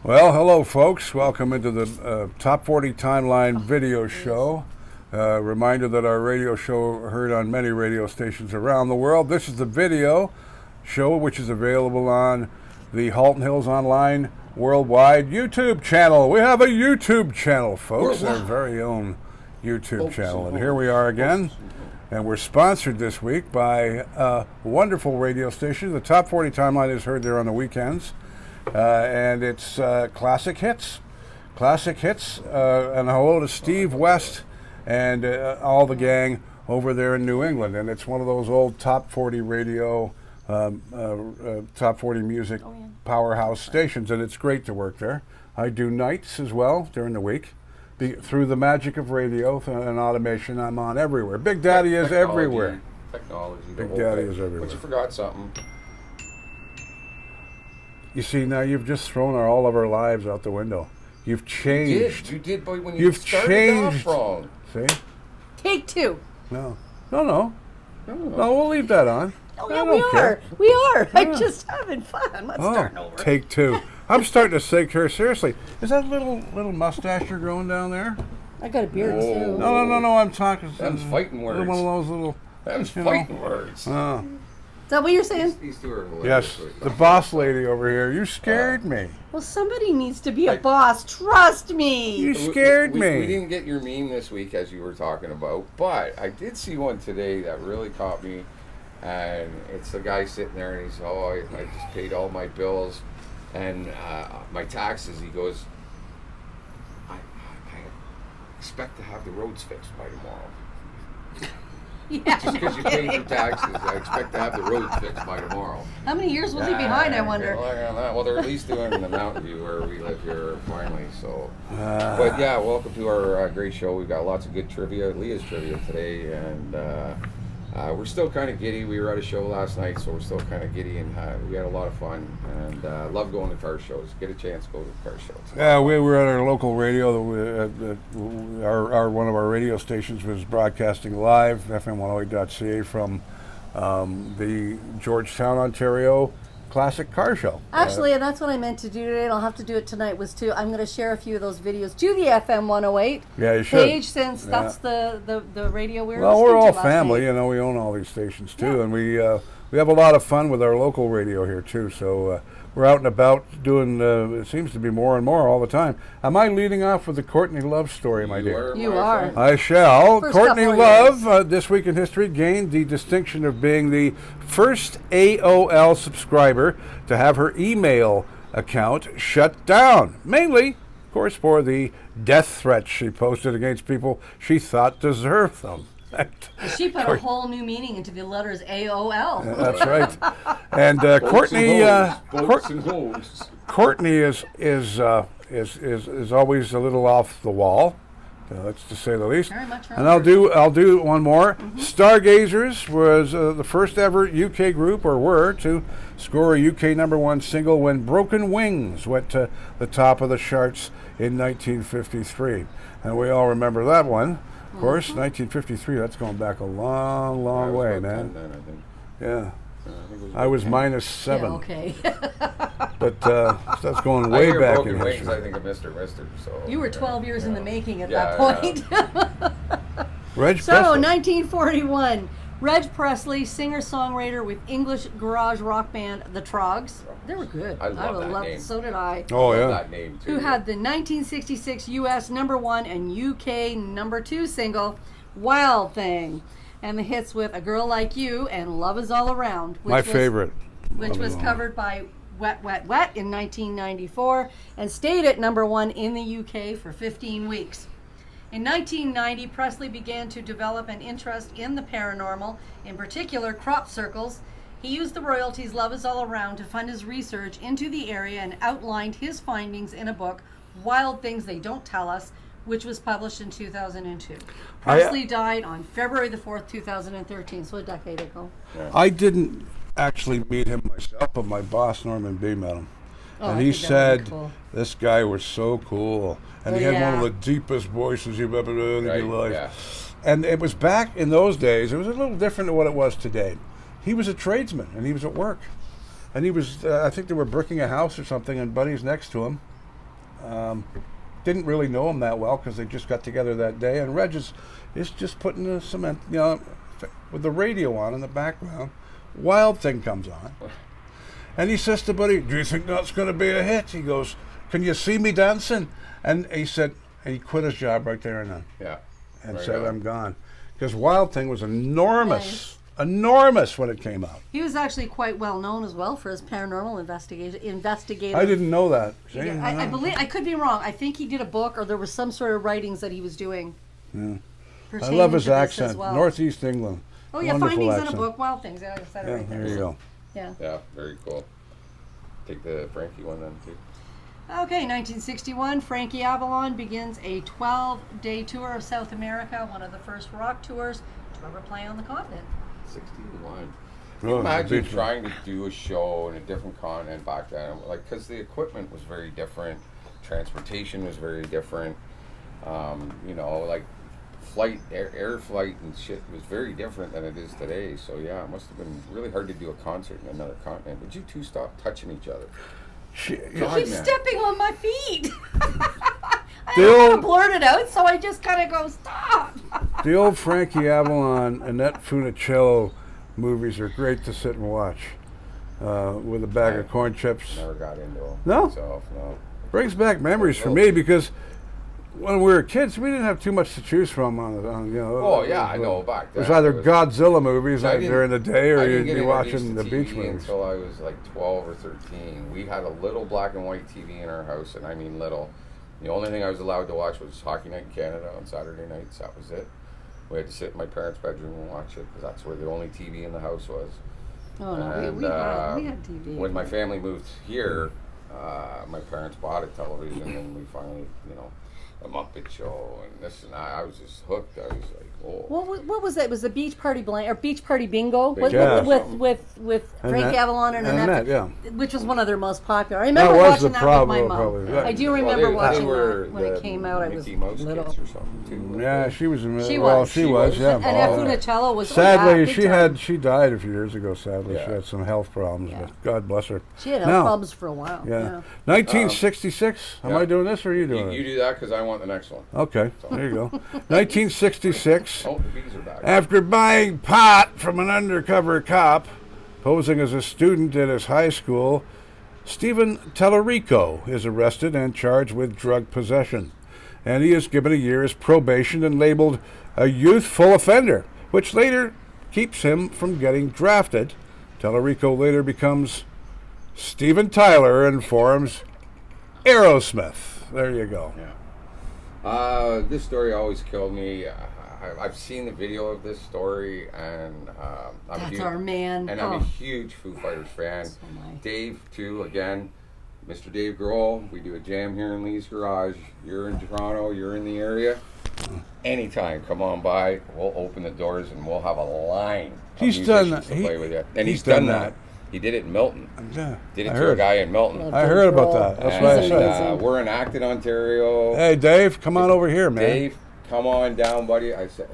Well, hello, folks. Welcome into the Top 40 Timeline video show. Reminder that our radio show heard on many radio stations around the world. This is the video show, which is available on the Halton Hills Online Worldwide YouTube channel. We have a YouTube channel, folks, our very own YouTube channel. And here we are again. And we're sponsored this week by a wonderful radio station. The Top 40 Timeline is heard there on the weekends. And it's classic hits. And hello to Steve West and all the gang over there in New England. And it's one of those old Top 40 radio, Top 40 music powerhouse stations. And it's great to work there. I do nights as well during the week. Through the magic of radio and automation, I'm on everywhere. Big Daddy is everywhere. Technology. Big Daddy is everywhere. But you forgot something. You see, now you've just thrown all of our lives out the window. You've changed. You did, but when you started off wrong. See? Take two. No, we'll leave that on. Oh, yeah, we are. I'm just having fun. Let's start over. Take two. I'm starting to take her seriously. Is that little mustache you're growing down there? I got a beard, too. No, I'm talking. Them's fighting words. One of those little... Them's fighting words. Is that what you're saying? These two are hilarious. Yes, the boss lady over here. You scared me. Well, somebody needs to be a boss. Trust me. You scared me. We didn't get your meme this week, as you were talking about, but I did see one today that really caught me. And it's the guy sitting there, and he's, I just paid all my bills and my taxes. He goes, I expect to have the roads fixed by tomorrow. Yeah, just because you paid your taxes, I expect to have the roads fixed by tomorrow. How many years was he behind, I wonder? Well, they're at least doing in the Mountain View where we live here finally. So, but yeah, welcome to our great show. We've got lots of good trivia, Leah's trivia today, and we're still kind of giddy. We were at a show last night, so we're still kind of giddy, and we had a lot of fun, and love going to car shows. Get a chance, go to car shows. Yeah, we were at our local radio. One of our radio stations was broadcasting live, FM108.ca, from the Georgetown, Ontario Classic Car Show. Actually, and that's what I meant to do today, and I'll have to do it tonight, I'm going to share a few of those videos to the FM 108 page, since that's the radio we're listening to. Well, we're all last family, night. we own all these stations too, and we have a lot of fun with our local radio here too, so we're out and about doing, it seems to be more and more all the time. Am I leading off with the Courtney Love story, my dear? You are. I shall. First Courtney couple Love, This Week in History, gained the distinction of being the first AOL subscriber to have her email account shut down. Mainly, of course, for the death threats she posted against people she thought deserved them. She put a whole new meaning into the letters AOL. That's right. And Courtney is always a little off the wall. That's to say the least. Very much. And I'll do one more. Stargazers was the first ever UK group, or were, to score a UK #1 single when Broken Wings went to the top of the charts in 1953. And we all remember that one. Of course, 1953, that's going back a long, long way, man. 10 then, I think. Yeah. I was -7. Yeah, okay. But that's going way back in Broken Wings, history. I think of Mr. So You were 12 years in the making at that point. Reg So, Presley. 1941, Reg Presley, singer-songwriter with English garage rock band The Trogs. They were good. I love that loved name. So did I. Oh, yeah. That name too. Who had the 1966 U.S. #1 and UK #2 single, Wild Thing, and the hits with A Girl Like You and Love Is All Around. Favorite. Which was covered by Wet, Wet, Wet in 1994 and stayed at #1 in the UK for 15 weeks. In 1990, Presley began to develop an interest in the paranormal, in particular crop circles. He used the royalties Love Is All Around to fund his research into the area and outlined his findings in a book, Wild Things They Don't Tell Us, which was published in 2002. Presley died on February the 4th, 2013, so a decade ago. I didn't actually meet him myself, but my boss, Norman B., met him. Oh, and I he think that would be said, cool. this guy was so cool. And he had one of yeah. the deepest voices you've ever heard in your life. Yeah. And it was back in those days, it was a little different than what it was today. He was a tradesman, and he was at work. And he was, I think they were bricking a house or something, and Buddy's next to him. Didn't really know him that well because they just got together that day. And Reg is just putting the cement, with the radio on in the background. Wild Thing comes on. And he says to Buddy, "Do you think that's going to be a hit?" He goes, "Can you see me dancing?" And he said, and he quit his job right there and then. Yeah. And Right said, on. "I'm gone." Because Wild Thing was enormous when it came out. He was actually quite well known as well for his paranormal investigative. I didn't know that. See? Yeah, I believe, I could be wrong. I think he did a book, or there was some sort of writings that he was doing. Yeah. I pertaining love his to this as accent. well. Northeast England. Oh yeah, Wonderful Findings accent. in a Book, Wild Things. Yeah, I said it Yeah, right there. there you go. Yeah. Yeah, very cool. Take the Frankie one then too. Okay, 1961, Frankie Avalon begins a 12-day tour of South America, one of the first rock tours to ever play on the continent. 61. Oh, Imagine beach. trying to do a show in a different continent back then, like, because the equipment was very different, transportation was very different. Like air flight and shit was very different than it is today. So yeah, it must have been really hard to do a concert in another continent. Would you two stop touching each other? You God, keep man. stepping on my feet. I The don't want old- to blurt it out, so I just kind of go, stop. The old Frankie Avalon, Annette Funicello movies are great to sit and watch with a bag of corn chips. Never got into them No? myself, no. Brings back memories for me because when we were kids, we didn't have too much to choose from Oh yeah, I know back It then. was either Godzilla movies I didn't- during the day, I or didn't you'd get be introduced watching to the TV beach movies. until I was like 12 or 13. We had a little black and white TV in our house, and I mean little. The only thing I was allowed to watch was Hockey Night in Canada on Saturday nights. That was it. We had to sit in my parents' bedroom and watch it because that's where the only TV in the house was. Oh no, And, we had TV. When my family moved here, my parents bought a television, and we finally, a Muppet Show and this and that. I was just hooked. I was like, oh. What was that? It was the Beach Party or Beach Party Bingo with Yeah. with Frankie Annette- Avalon and Annette, yeah. which was one of their most popular. I remember was watching the that problem, with my mom. probably. Yeah. I do Well, remember they watching were that when it the came out. I was Mickey Mouse little. kids or something too. weren't Yeah, they? she was. She well, was. she was. Yeah. And Annette Oh, Funicello was. Sadly, big time. she died a few years ago. Sadly, Yeah. she had some health problems. Yeah. But God bless her. She had Now- health problems for a while. Yeah. 1966. Am yeah. I doing this or are you doing You it? do that because I want the next one. Okay, there you go. 1966. Oh, the bees are back. After buying pot from an undercover cop posing as a student at his high school, Stephen Tellerico is arrested and charged with drug possession. And he is given a year's probation and labeled a youthful offender, which later keeps him from getting drafted. Tellerico later becomes Steven Tyler and forms Aerosmith. There you go. Yeah. This story always killed me. I've seen the video of this story, and I'm That's huge, our man. And I'm a huge Foo Fighters fan. So am I. Dave too. Again, Mr. Dave Grohl. We do a jam here in Lee's Garage. You're in Toronto. You're in the area. Anytime, come on by. We'll open the doors and we'll have a line. Of He's done musicians that. to play with you. And he's he's done done that. He did it in Milton. Yeah, Did it I to heard. a guy in Milton. I heard about that. That's what I And, said. we're in Acton, Ontario. Hey, Dave, come on over here, man. Dave, come on down, buddy. I said,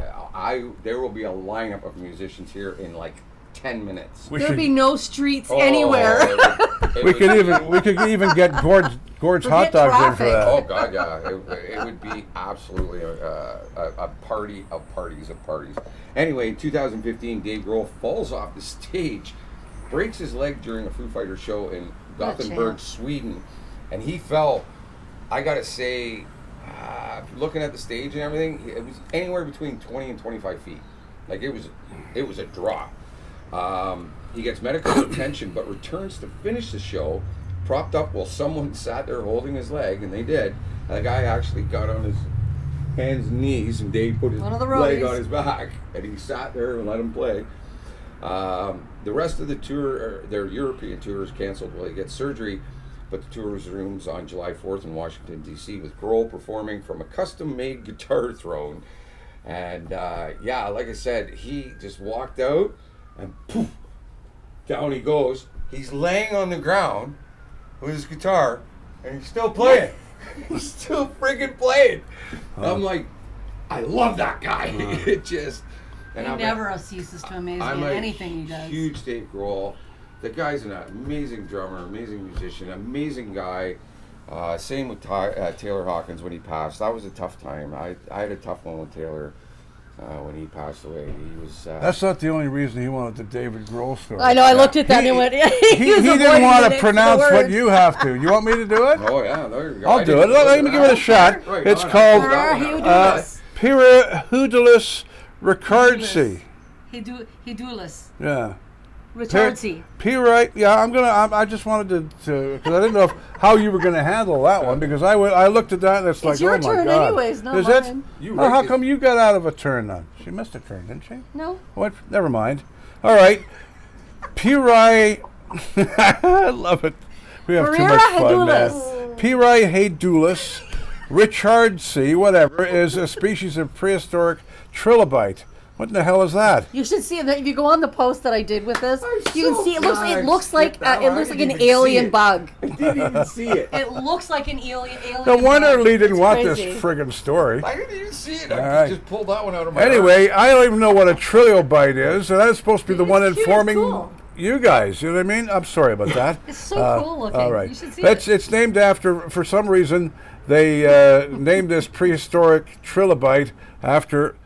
there will be a lineup of musicians here in like 10 minutes. We There'd should- be no streets Oh, anywhere. it We would- could even get Gord's hot Forget dogs in traffic. for that. Oh God, yeah! It would be absolutely a party of parties of parties. Anyway, in 2015, Dave Grohl falls off the stage, breaks his leg during a Foo Fighters show in What a Gothenburg, champ. Sweden, and he fell. I gotta say, looking at the stage and everything, it was anywhere between 20 and 25 feet. Like it was a drop. He gets medical attention, but returns to finish the show, propped up while someone sat there holding his leg, and they did. And the guy actually got on his hands and knees, and Dave put his One of the leg roadies. on his back, and he sat there and let him play. The rest of the tour, their European tour, is canceled while he gets surgery, but the tour resumes on July 4th in Washington, D.C., with Grohl performing from a custom-made guitar throne. And yeah, like I said, he just walked out, and poof, down he goes. He's laying on the ground with his guitar, and he's still playing. He's still freaking playing. I'm like, I love that guy. It just, and He I'm never ceases to amaze me I'm in a anything he does. huge Dave Grohl. The guy's an amazing drummer, amazing musician, amazing guy. Same with Taylor Hawkins when he passed. That was a tough time. I had a tough one with Taylor when he passed away. He was. That's not the only reason he wanted the David Grohl story. I know. I looked at that and went. He didn't want to pronounce what you have to. You want me to do it? Oh yeah, there you go. I'll do it. Let me give it a shot. Right, It's called Pyrrhudulus ricardsi. Hedulus. Yeah. Richardsi. Pyrite. Yeah, I just wanted to because I didn't know how you were going to handle that one because I looked at that and it's like, It's your oh my turn God. anyways, not Is mine. it? How come you got out of a turn then? She missed a turn, didn't she? No. What? Never mind. All right. Pyrrhi. I love it. We have too much fun, man. Pyrrhi hedulus richardsi, whatever, is a species of prehistoric trilobite. What in the hell is that? You should see it. If you go on the post that I did with this, you can see it looks. It looks like an alien bug. I didn't even see it. It looks like an alien. No wonder Lee didn't want crazy. this friggin' story. I didn't even see it. All I right. just pulled that one out of my. Anyway, I don't even know what a trilobite is, and that's supposed to be the one It's cute, informing it's cool. you guys. You know what I mean? I'm sorry about that. It's so cool looking. All right. You should see It's named after, for some reason, they named this prehistoric trilobite after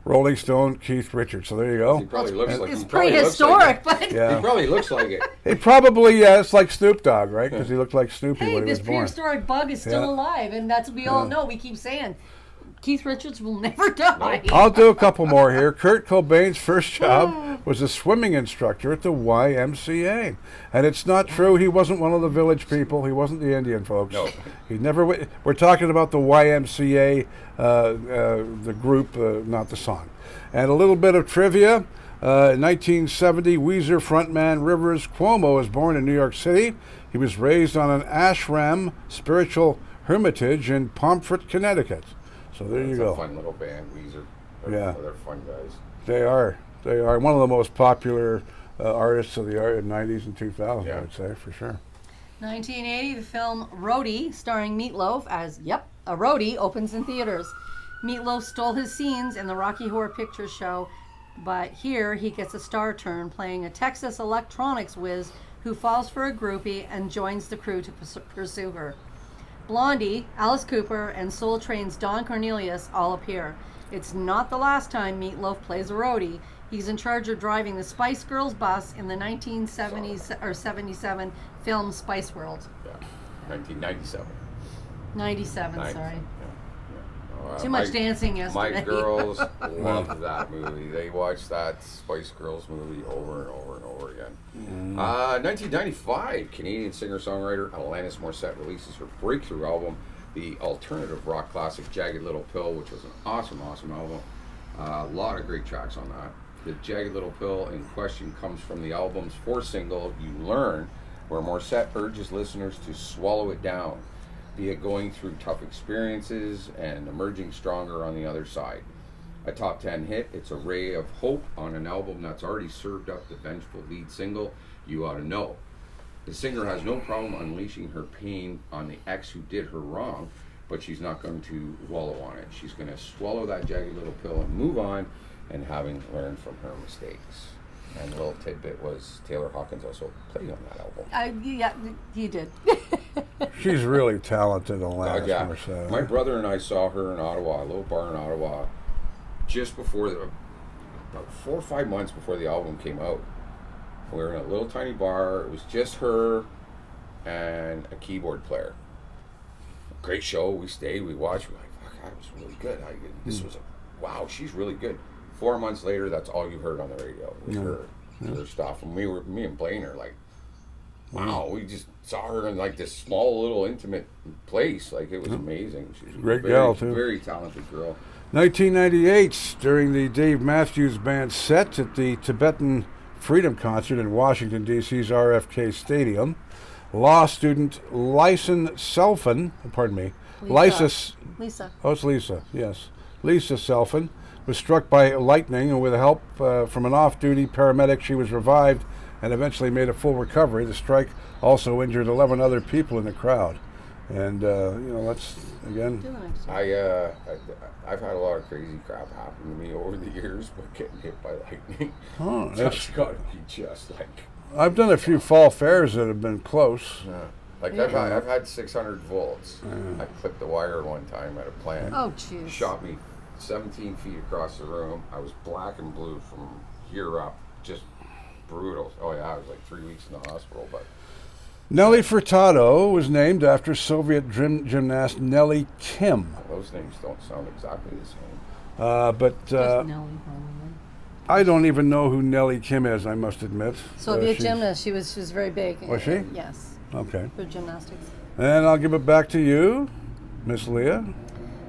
Rolling Stone Keith Richards. So there you He go. probably looks like. It's he probably prehistoric, looks like but Yeah. He probably looks like it. It probably, it's like Snoop Dogg, right? Because he looked like Snoopy hey, when he was this born. prehistoric bug is still Yeah. alive, and that's what we all know. We keep saying Keith Richards will never die. I'll do a couple more here. Kurt Cobain's first job was a swimming instructor at the YMCA. And it's not true. He wasn't one of the village people. He wasn't the Indian folks. No. He never. We're talking about the YMCA, the group, not the song. And a little bit of trivia. In 1970, Weezer frontman Rivers Cuomo was born in New York City. He was raised on an ashram spiritual hermitage in Pomfret, Connecticut. So there you It's go. a fun little band, Weezer. Yeah. They're fun guys. They are. They are one of the most popular artists of the 90s and 2000s, Yeah. I would say, for sure. 1980, the film Roadie, starring Meatloaf as, a roadie, opens in theaters. Meatloaf stole his scenes in the Rocky Horror Picture Show, but here he gets a star turn playing a Texas electronics whiz who falls for a groupie and joins the crew to pursue her. Blondie, Alice Cooper, and Soul Train's Don Cornelius all appear. It's not the last time Meatloaf plays a roadie. He's in charge of driving the Spice Girls bus in the 1970s or 77 film Spice World. Yeah. 1997. 97, 97, sorry. yeah. Too much dancing yesterday. My girls loved that movie. They watched that Spice Girls movie over and over and over again. 1995, Canadian singer-songwriter Alanis Morissette releases her breakthrough album, the alternative rock classic Jagged Little Pill, which was an awesome album. A lot of great tracks on that. The Jagged Little Pill in question comes from the album's fourth single, You Learn, where Morissette urges listeners to swallow it down, be it going through tough experiences and emerging stronger on the other side. A top 10 hit, it's a ray of hope on an album that's already served up the vengeful lead single, You Oughta Know. The singer has no problem unleashing her pain on the ex who did her wrong, but she's not going to wallow on it. She's going to swallow that jagged little pill and move on, and having learned from her mistakes. And a little tidbit was Taylor Hawkins also played on that album. Yeah, you did. She's really talented, Alanis Yeah. Morissette. My brother and I saw her in Ottawa, a little bar in Ottawa, just before, about 4 or 5 months before the album came out. We were in a little tiny bar. It was just her and a keyboard player. Great show. We stayed. We watched. We're like, fuck, that was really good. This was wow, she's really good. 4 months later, that's all you heard on the radio was her stuff. And me and Blaine are like, wow, we just saw her in like this small little intimate place. Like, it was amazing. She's a Great gal, too. Very talented girl. 1998, during the Dave Matthews Band set at the Tibetan Freedom Concert in Washington, D.C.'s RFK Stadium, law student Lisa Selfin, Lisa. Oh, it's Lisa, yes. Lisa Selfin was struck by lightning, and with help from an off-duty paramedic, she was revived and eventually made a full recovery. The strike also injured 11 other people in the crowd. And, that's, again... I've had a lot of crazy crap happen to me over the years, but getting hit by lightning, Oh, that's got to be just like... I've done a few fall fairs that have been close. Yeah. Like I've had 600 volts. I clipped the wire one time at a plant. Oh, jeez. Shot me 17 feet across the room. I was black and blue from here up. Just brutal. Oh yeah, I was like 3 weeks in the hospital. But Nelly Furtado was named after Soviet gymnast Nelly Kim. those names don't sound exactly the same. But Just Nelly, probably. I don't even know who Nelly Kim is, I must admit. Soviet She's- gymnast. She was very big. Was she? Yes. Okay. For gymnastics. And I'll give it back to you, Miss Leah.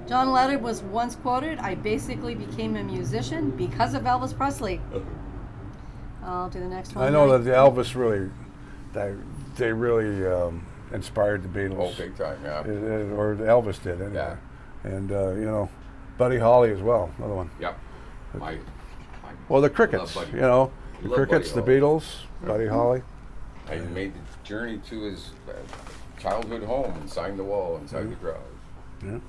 John Lennon was once quoted, "I basically became a musician because of Elvis Presley." I'll do the next one. I know that the Elvis really, they really inspired the Beatles. Oh, big time, yeah. Or Elvis did, anyway. Yeah. And, you know, Buddy Holly as well, another one. Yep. My Well, the Crickets, Love Buddy. you know. The Love Crickets, the Buddy Holly. Beatles, Buddy Holly. I made the journey to his childhood home inside the wall, inside the garage. Yeah.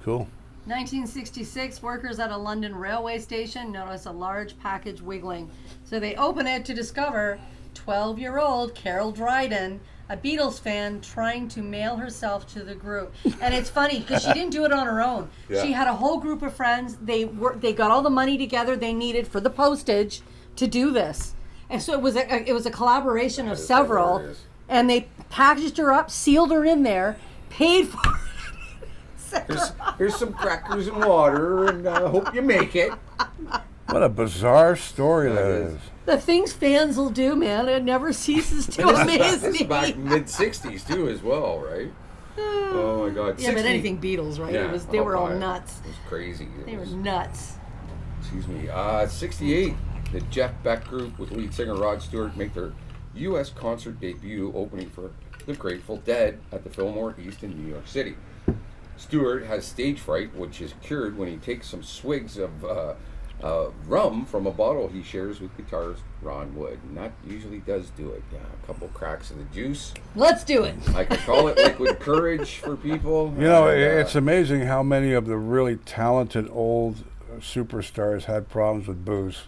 Cool. 1966, workers at a London railway station notice a large package wiggling. So they open it to discover 12-year-old Carol Dryden, a Beatles fan, trying to mail herself to the group. And it's funny because she didn't do it on her own. Yeah. She had a whole group of friends. They got all the money together they needed for the postage to do this. And so it was a collaboration of That is several. hilarious. And they packaged her up, sealed her in there, paid for it. Here's some crackers and water, and hope you make it. What a bizarre story that is. is. The things fans will do, man, it never ceases to amaze This is me. back mid '60s too, as well, right? Oh my God. Yeah, but 60 anything Beatles, right? Yeah. They were all God. nuts. It was crazy. They were nuts. Excuse me. '68, the Jeff Beck Group with lead singer Rod Stewart make their U.S. concert debut, opening for the Grateful Dead at the Fillmore East in New York City. Stewart has stage fright, which is cured when he takes some swigs of rum from a bottle he shares with guitarist Ron Wood. And that usually does do it. Yeah, a couple cracks of the juice. Let's do it. I could call it liquid courage for people. You know, And, it's amazing how many of the really talented old superstars had problems with booze.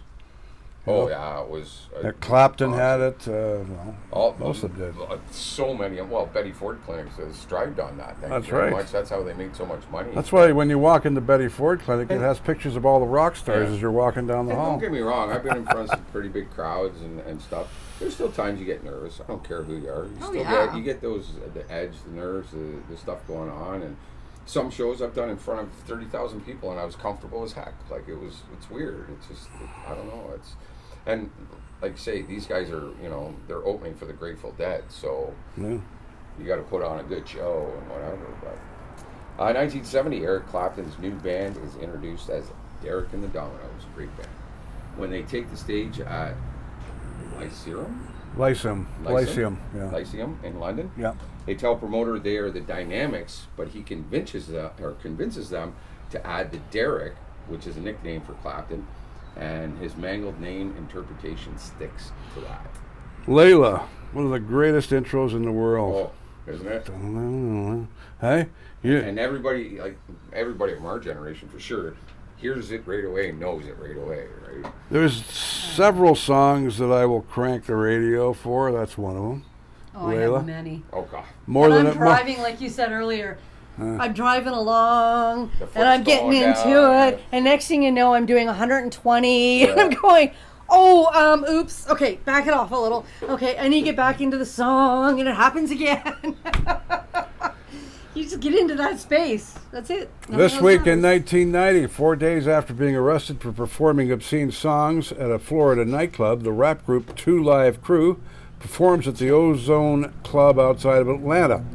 oh yeah, it was. Clapton had it. Well, most of them did. So many. Well, Betty Ford clinics has strived on that. Thank That's you very right. much. That's how they made so much money. That's why when you walk into Betty Ford Clinic, it has pictures of all the rock stars Yeah. as you're walking down the And hall. don't get me wrong, I've been in front of some pretty big crowds and stuff. There's still times you get nervous. I don't care who you are. You Oh, still yeah. you get those the edge, the nerves, the stuff going on. And some shows I've done in front of 30,000 people, and I was comfortable as heck. Like it's weird. It's just I don't know. And like you say, these guys are they're opening for the Grateful Dead, so Yeah. you got to put on a good show and whatever. But 1970, Eric Clapton's new band is introduced as Derek and the Dominoes, a great band. When they take the stage at Lyceum. Yeah. Lyceum in London, Yeah. they tell promoter they are the Dynamics, but he convinces them to add the Derek, which is a nickname for Clapton, and his mangled name interpretation sticks to that. Layla, one of the greatest intros in the world. Oh, isn't it? Hey, you, And everybody from our generation for sure hears it right away and knows it right away, right? there's several songs that I will crank the radio for. That's one of them. Oh, I Layla? have many. Oh God. More And than I'm it. driving, like you said earlier. I'm driving along, The foot's and I'm getting going into down. it, and next thing you know, I'm doing 120, and I'm Yeah. going, oops, okay, back it off a little. Okay, I need to get back into the song, and it happens again. You just get into that space. That's it. Nothing This else week in matters. 1990, 4 days after being arrested for performing obscene songs at a Florida nightclub, the rap group Two Live Crew performs at the Ozone Club outside of Atlanta.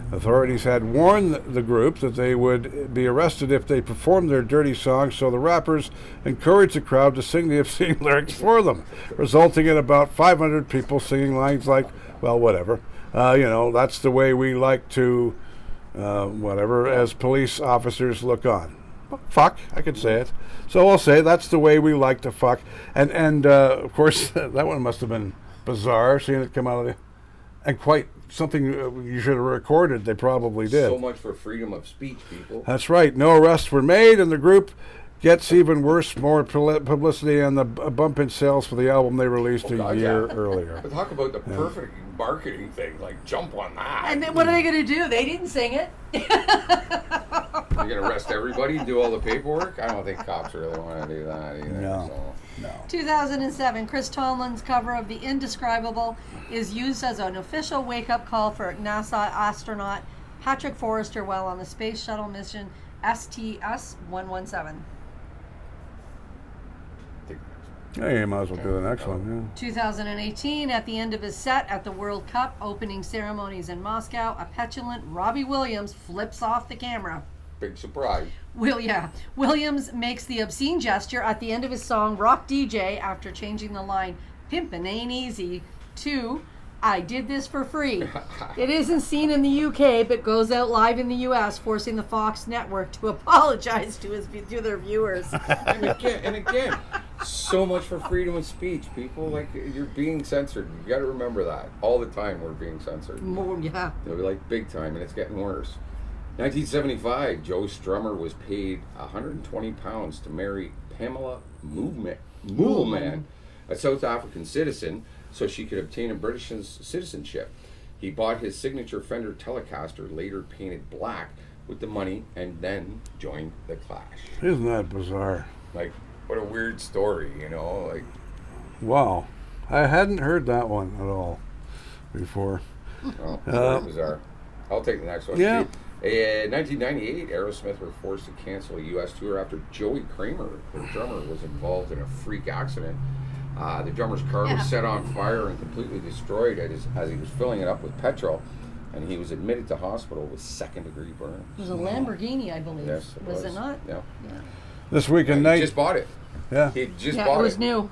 Authorities had warned the group that they would be arrested if they performed their dirty songs, so the rappers encouraged the crowd to sing the obscene lyrics for them, resulting in about 500 people singing lines like, well, whatever. That's the way we like to, whatever, as police officers look on. Fuck, I could say it. So I'll say that's the way we like to fuck. And of course, that one must have been bizarre, seeing it come out of the... And quite something you should have recorded. They probably did. So much for freedom of speech, people. That's right. No arrests were made, and the group gets even worse, more publicity and the bump in sales for the album they released a year earlier. But talk about the perfect marketing thing, like jump on that. And then what are they going to do? They didn't sing it. You're going to arrest everybody and do all the paperwork? I don't think cops really want to do that either. No. 2007, Chris Tomlin's cover of The Indescribable is used as an official wake-up call for NASA astronaut Patrick Forrester while on the Space Shuttle mission STS-117. Hey, you might as well do the next one. 2018, at the end of his set at the World Cup opening ceremonies in Moscow, a petulant Robbie Williams flips off the camera. Big surprise. Williams makes the obscene gesture at the end of his song Rock DJ after changing the line "Pimpin' ain't easy" to "I did this for free." It isn't seen in the UK, but goes out live in the US, forcing the Fox network to apologize to their viewers. and again, so much for freedom of speech, people. Like, you're being censored. You got to remember that all the time. We're being censored. Yeah. They're like big time, and it's getting worse. 1975, Joe Strummer was paid £120 to marry Pamela Moolman, a South African citizen, so she could obtain a British citizenship. He bought his signature Fender Telecaster, later painted black, with the money, and then joined the Clash. Isn't that bizarre? Like, what a weird story, you know? Like, wow, I hadn't heard that one at all before. Oh, very bizarre. I'll take the next one. Yeah. In 1998, Aerosmith were forced to cancel a U.S. tour after Joey Kramer, their drummer, was involved in a freak accident. The drummer's car was set on fire and completely destroyed as he was filling it up with petrol, and he was admitted to hospital with second-degree burns. It was a Lamborghini, I believe. Yes, it was. Was it not? Yeah. This week in He just bought it. Yeah. He just bought it. It was new.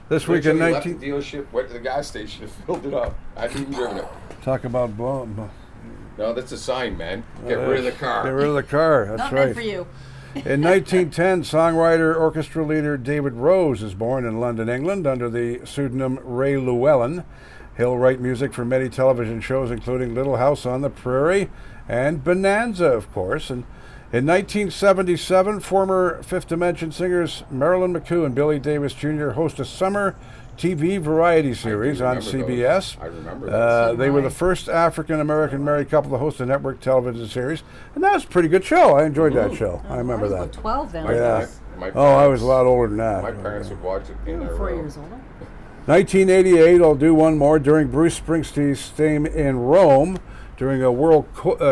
This week in 19. Left the dealership, went to the gas station, and filled it up. I hadn't even driven it. Talk about blowing. No, that's a sign, man. Get rid of the car. Get rid of the car. That's Not right. meant for you. In 1910, songwriter, orchestra leader David Rose is born in London, England, under the pseudonym Ray Llewellyn. He'll write music for many television shows, including Little House on the Prairie and Bonanza, of course. And in 1977, former Fifth Dimension singers Marilyn McCoo and Billy Davis Jr. host a summer TV variety series on CBS. I remember those. They were the first African-American married couple to host a network television series, and that was a pretty good show. I enjoyed that show. I remember I was that. about 12 then. I was a lot older than that. My parents would watch it in their 4 room. years older. 1988, I'll do one more. During Bruce Springsteen's stay in Rome during a world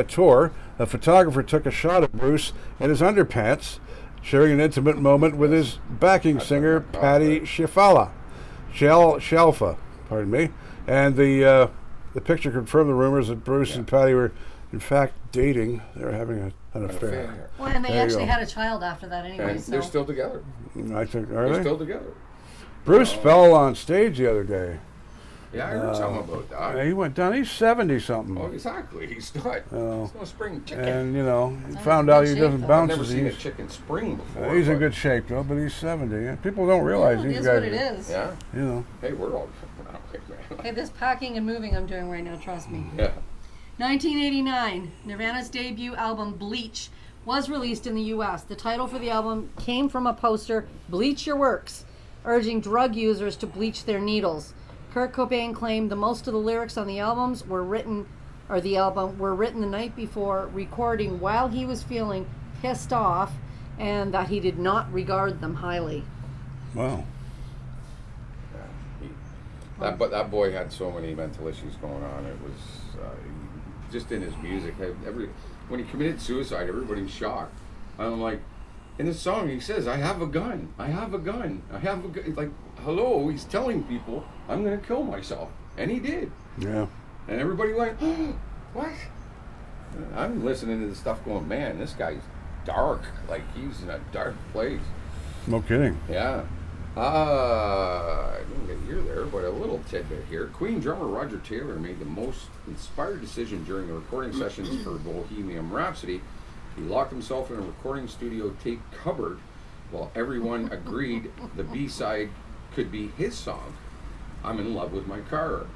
tour, a photographer took a shot of Bruce in his underpants, sharing an intimate moment with his backing singer, Patti Shalfa, pardon me. And the picture confirmed the rumors that Bruce and Patti were, in fact, dating. They were having an affair. Well, and they actually had a child after that anyway. And they're still together. I think, They're still together. Bruce fell on stage the other day. Yeah, I heard something about that. He went down. He's 70-something. Oh, exactly. He's not. He's no spring chicken. And, you know, he found out he doesn't bounce I've never as seen a easy. chicken spring before. He's in good shape, though, but he's 70. And people don't realize it these is guys. what it is. Yeah. You know. Hey, we're all. Hey, this packing and moving I'm doing right now, trust me. Yeah. 1989, Nirvana's debut album Bleach was released in the U.S. The title for the album came from a poster, Bleach Your Works, urging drug users to bleach their needles. Kurt Cobain claimed the most of the lyrics on the album were written the night before recording while he was feeling pissed off, and that he did not regard them highly. Wow. That boy had so many mental issues going on. It was just in his music. When he committed suicide, everybody was shocked. I'm like, in the song he says, "I have a gun. I have a gun. I have a gun." Like, hello, he's telling people, "I'm going to kill myself," and he did. Yeah. And everybody went, oh, "What?" I'm listening to this stuff, going, "Man, this guy's dark. Like, he's in a dark place." No kidding. Yeah. I didn't get a year there, but a little tidbit here. Queen drummer Roger Taylor made the most inspired decision during the recording sessions for Bohemian Rhapsody. He locked himself in a recording studio tape cupboard while everyone agreed the B-side could be his song, "I'm in Love with My Car."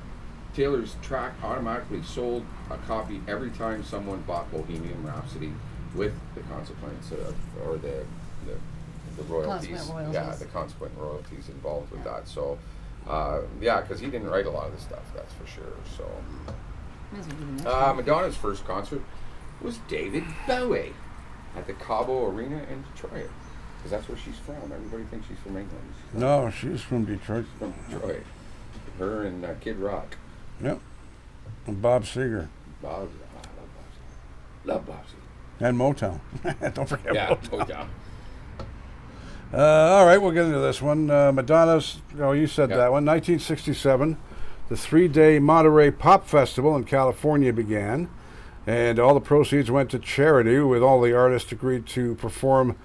Taylor's track automatically sold a copy every time someone bought Bohemian Rhapsody, with the consequence of, or the the royalties. Consequent royalties. Yeah, the consequent royalties involved with that. So, yeah, because he didn't write a lot of the stuff, that's for sure. So, Madonna's first concert was David Bowie at the Cabo Arena in Detroit. Because that's where she's from. Everybody thinks she's from England. No, she's from Detroit. From Detroit. Her and Kid Rock. Yep. And Bob Seger. Bob, I love Bob Seger. And Motown. Don't forget Motown. All right, we'll get into this one. Madonna's, you said Yeah. that one. 1967, the 3-day Monterey Pop Festival in California began, and all the proceeds went to charity, with all the artists agreed to perform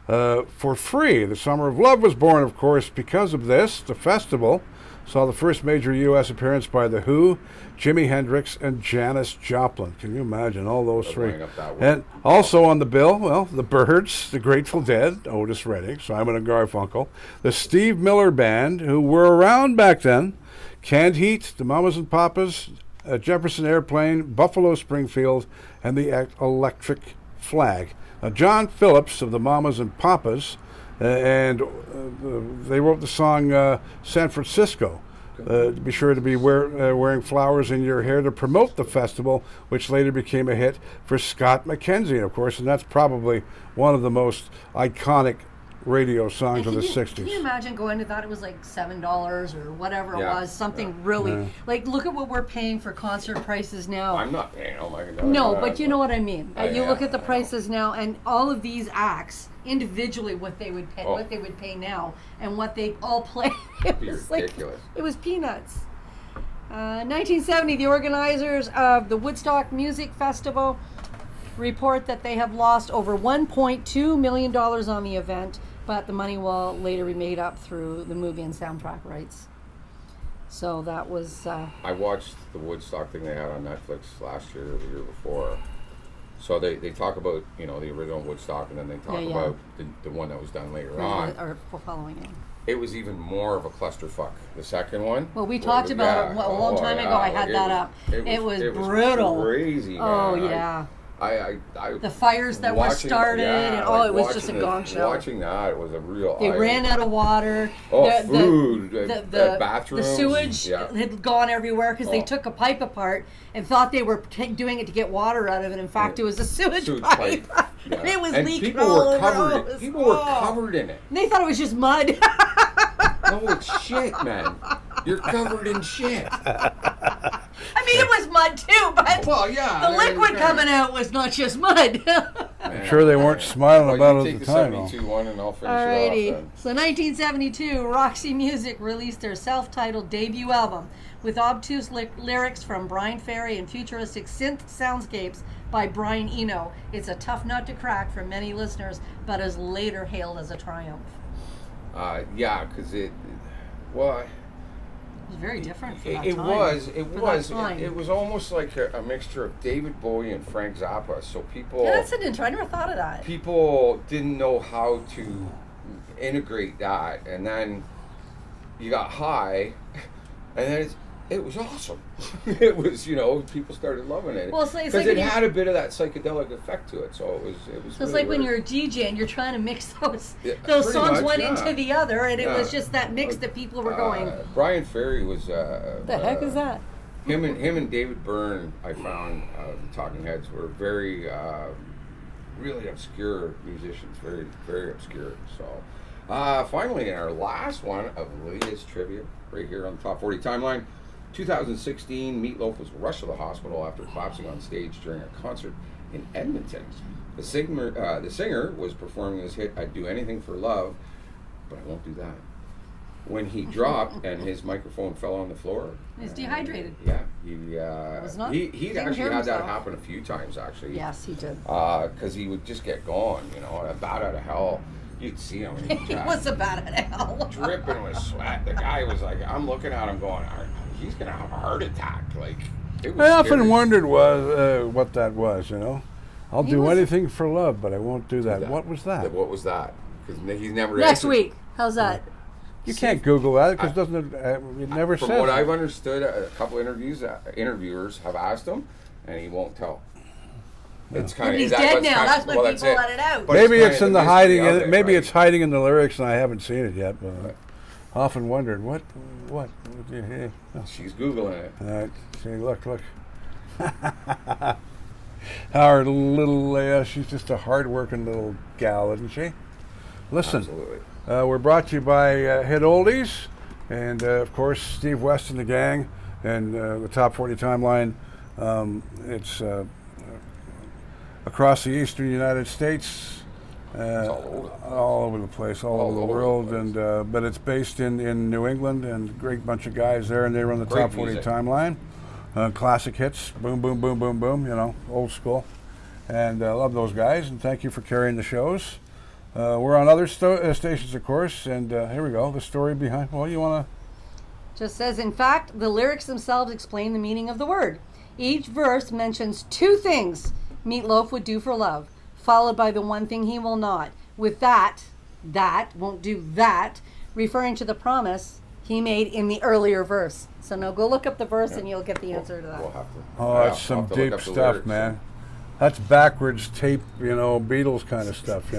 for free. The Summer of Love was born, of course, because of this. The festival saw the first major U.S. appearance by The Who, Jimi Hendrix, and Janis Joplin. Can you imagine all those three? And also on the bill, well, the Byrds, the Grateful Dead, Otis Redding, Simon and Garfunkel, the Steve Miller Band, who were around back then, Canned Heat, the Mamas and Papas, Jefferson Airplane, Buffalo Springfield, and the Electric Flag. John Phillips of the Mamas and Papas, and they wrote the song San Francisco. Be sure to be wearing flowers in your hair to promote the festival, which later became a hit for Scott McKenzie, of course, and that's probably one of the most iconic radio songs of the 60s. Can you imagine going to that? It was like $7 or whatever it was, something really, like, look at what we're paying for concert prices now. I'm not paying, oh my God. No, but you know what I mean. You look at the I prices now, and all of these acts, individually what they would pay now, and what they all play, it was ridiculous. It was peanuts. 1970, the organizers of the Woodstock Music Festival report that they have lost over $1.2 million on the event, but the money will later be made up through the movie and soundtrack rights. So that was... I watched the Woodstock thing they had on Netflix last year or the year before. So they talk about, the original Woodstock, and then they talk about the one that was done later on. Or following it. It was even more of a clusterfuck. The second one. Well, we talked about it a long time ago. I had that up. It was brutal. Crazy, man. Oh, yeah. I the fires that were started, and it was just a gong show. Watching that, it was a real. They ran out of water. Food, the bathrooms. The sewage had gone everywhere because they took a pipe apart and thought they were doing it to get water out of it. In fact, it was a sewage pipe. Yeah. It was and leaking all over. People were covered in it. And they thought it was just mud. No, it's shit, man. You're covered in shit. I mean, it was mud too, but the liquid coming out was not just mud. I'm sure they weren't smiling about it at the time. Take the 72-1 and I'll finish Alrighty. it off then. So 1972, Roxy Music released their self-titled debut album with obtuse lyrics from Brian Ferry and futuristic synth soundscapes by Brian Eno. It's a tough nut to crack for many listeners, but is later hailed as a triumph. Because it was very different for that It time. It was almost like a mixture of David Bowie and Frank Zappa. So people... Yeah, that's an intro. I never thought of that. People didn't know how to integrate that. And then you got high, and then it was awesome. It was, people started loving it. Well, it's because like it had a bit of that psychedelic effect to it. So it was. So it's really like when weird. you're a DJ and you're trying to mix those songs one into the other, and it was just that mix that people were going. Brian Ferry was. The heck is that? Him and David Byrne, I found the Talking Heads were very, really obscure musicians, very, very obscure. So, finally, in our last one of Leah's trivia, right here on the Top 40 timeline, 2016, Meatloaf was rushed to the hospital after collapsing on stage during a concert in Edmonton. The singer was performing his hit "I'd Do Anything for Love," but I won't do that. When he dropped and his microphone fell on the floor, He's dehydrated. Yeah, He actually had that happen a few times, actually. Yes, he did. Because he would just get going, a bat out of hell. You'd see him. He was a bat out of hell. Dripping with sweat. The guy was like, I'm looking at him going, he's going to have a heart attack. Like, it was I often scary. wondered what that was, I'll do anything for love, but I won't do that. What was that? What was that? Because he's never Next answered. week. How's that? You can't Google that because it never says. From what I've understood, a couple interviewers have asked him, and he won't tell. It's kind But of he's dead now. That's when that's people let it out. But Maybe kinda it's in the the mystery hiding. of it, Maybe right? it's hiding in the lyrics, and I haven't seen it yet. But often wondered what. Hey, She's googling it. see, look. Our little Leah, she's just a hard-working little gal, isn't she? Listen, Absolutely. we're brought to you by Hit Oldies, and of course Steve West and the gang, and the Top 40 Timeline. It's across the eastern United States, all over the place, all over the world, and but it's based in New England, and a great bunch of guys there, and they run the Great Top 40 music. Timeline. Classic hits, boom, boom, boom, boom, boom, old school. And I love those guys, and thank you for carrying the shows. We're on other stations, of course, and here we go, the story behind, well, you want to... Just says, in fact, the lyrics themselves explain the meaning of the word. Each verse mentions two things Meatloaf would do for love, followed by the one thing he will not. With that won't do that, referring to the promise he made in the earlier verse. So now go look up the verse and you'll get the answer to that. We'll have to. Oh, that's some I'll have to look deep up the stuff, lyrics. man. That's backwards tape, Beatles kind of stuff,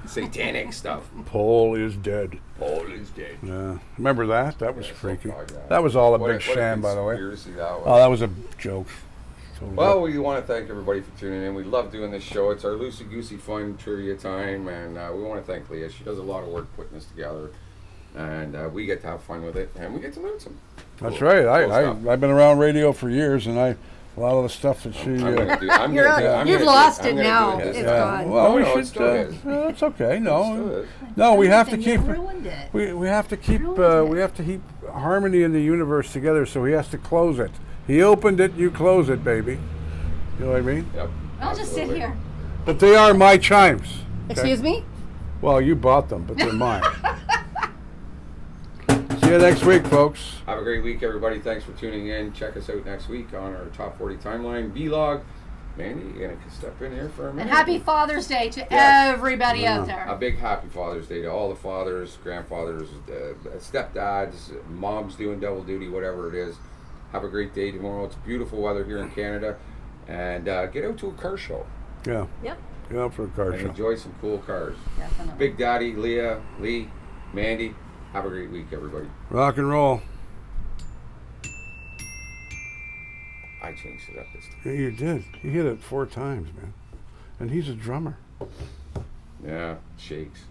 Satanic stuff. Paul is dead. Paul is dead. Yeah. Remember that? That was Yeah, freaky. something like that. That was all a What big sham, by the way. conspiracy that was. Oh, that was a joke. Totally. Well, we want to thank everybody for tuning in. We love doing this show. It's our Loosey Goosey fun trivia time, and we want to thank Leah. She does a lot of work putting this together, and we get to have fun with it, and we get to learn some. That's cool- right. cool stuff. I've been around radio for years, and a lot of the stuff that she... I'm gonna do- I'm You're gonna do- on- I'm you've gonna do- lost I'm it gonna do now. this. It's yeah. gone. Well, we No, should... it still is. It's okay. It No, still is. no, we have to And keep... you ruined it. We have to keep Ruined it. we have to keep harmony in the universe together. So he has to close it. He opened it, you close it, baby. You know what I mean? Yep. I'll just sit absolutely. here. But they are my chimes. okay? Excuse me? Well, you bought them, but they're mine. See you next week, folks. Have a great week, everybody. Thanks for tuning in. Check us out next week on our Top 40 Timeline vlog. Mandy, you gonna step in here for a minute? And happy Father's Day to Yes. everybody out A there. big happy Father's Day to all the fathers, grandfathers, stepdads, moms doing double duty, whatever it is. Have a great day tomorrow. It's beautiful weather here in Canada. And get out to a car show Yeah, Yep, get out for a car and show. enjoy some cool cars. definitely. Big Daddy, Leah, Lee, Mandy, have a great week, everybody. Rock and roll. I changed it up this time. Yeah, you did. You hit it 4 times, man. And he's a drummer. Yeah, shakes.